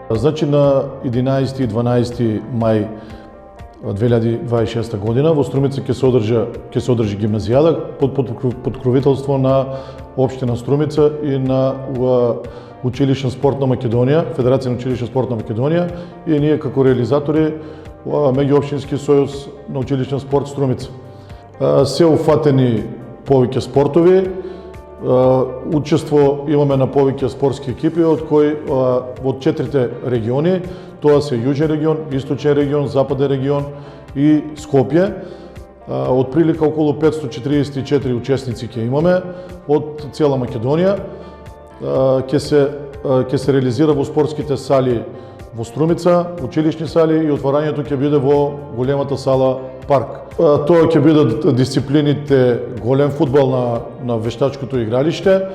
Значи на 11 и 12 мај 2026 година во Струмица ќе се одржи гимназијада под покровителство на општина Струмица и на Училишен спорт на Македонија, Федерација на Училишен спорт на Македонија и ние како реализатори меѓуопштински сојуз на Училишен спорт Струмица. Се уфатени повеќе спортови, учество имаме на повеќе спортски екипи од кои од 4 региони, тоа се Јужен регион, Источен регион, Западен регион и Скопје. Од прилика околу 544 учесници ќе имаме од цела Македонија. Ќе се реализира во спортските сали во Струмица, училишни сали и отворањето ќе биде во големата сала Парк. Тоа ќе бидат дисциплините голем фудбал на вештачкото игралиште,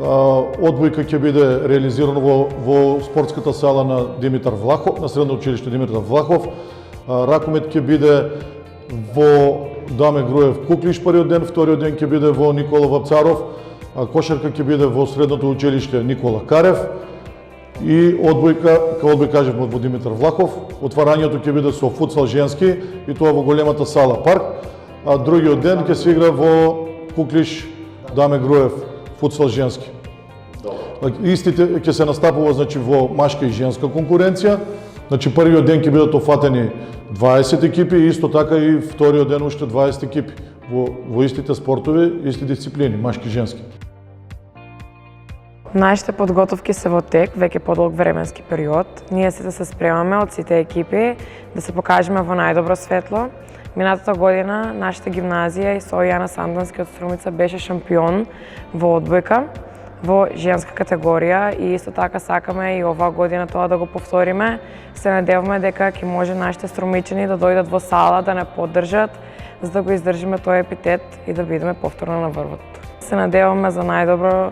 одбојка ќе биде реализирано во спортската сала на Димитар Влахов, на средно училиште Димитар Влахов, ракомет ќе биде во Даме Груев Куклиш првиот ден, вториот ден ќе биде во Никола Вапцаров, кошарка ќе биде во средното училиште Никола Карев и одбојка, како кажавме, во Димитар Влахов. Отварањето ќе биде со футсал женски и тоа во големата сала Парк, а другиот ден ќе се игра во Куклиш Даме Груев футсал женски. Истите ќе се настапува значи во машка и женска конкуренција. Значи првиот ден ќе бидат офатени 20 екипи и исто така и вториот ден уште 20 екипи во истите спортови, исти дисциплини, машки и женски. Нашите подготовки се во тек веќе подолг временски период. Ние сите се спремаме од сите екипи да се покажеме во најдобро светло. Минатата година нашата гимназија и со Јана Сандански од Струмица беше шампион во одбојка во женска категорија и исто така сакаме и оваа година тоа да го повториме. Се надеваме дека ќе може нашите струмичани да дојдат во сала, да не поддржат, за да го издржиме тој епитет и да бидеме повторно на врвот. Се надеваме за најдобро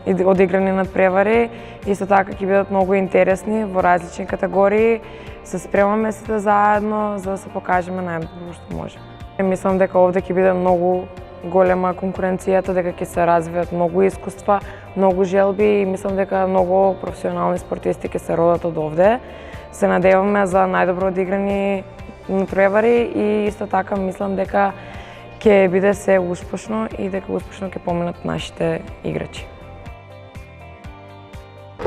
одиграни надпревари, исто така ќе бидат многу интересни во различни категории. Се спремаме сите заедно за да се покажеме најдобро што можеме. Мислам дека овде ќе биде многу голема конкуренцијата, дека ќе се развијат многу искуства, многу желби и мислам дека многу професионални спортисти ќе се родат од овде. Се надеваме за најдобро одиграни надпревари и исто така мислам дека ќе биде се успешно и дека успешно ќе поминат нашите играчи.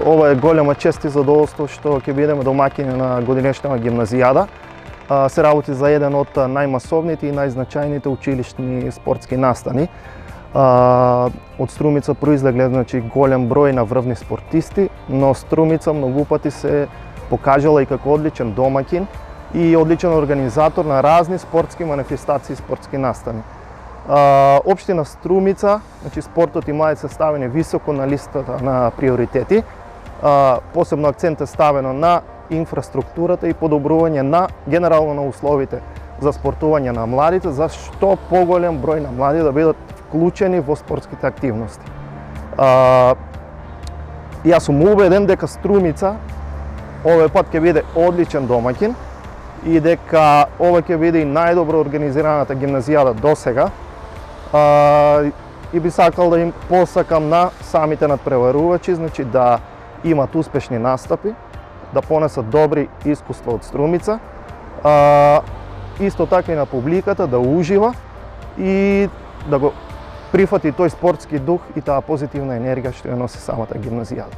Ова е голема чест и задоволство што ќе бидеме домаќини на годинешната гимназијада. Се работи за еден од најмасовните и најзначајните училишни спортски настани. Од Струмица произлегле значи голем број на врвни спортисти, но Струмица многу пати се покажала и како одличен домаќин и одличен организатор на разни спортски манифестации и спортски настани. Општина Струмица, значи спортот и младите се ставени високо на листата на приоритети. Посебно акцент е ставено на инфраструктурата и подобрување на генерално на условите за спортување на младите, за што поголем број на млади да бидат вклучени во спортските активности. Јас сум убеден дека Струмица овој пат ќе биде одличен домаќин и дека ова ќе биде и најдобро организираната гимназијада досега. И би сакал да им посакам на самите надпреварувачи, значи да имат успешни настапи, да понесат добри искуства од Струмица, исто така и на публиката да ужива и да го прифати тој спортски дух и таа позитивна енергија што ја носи самата гимназијада.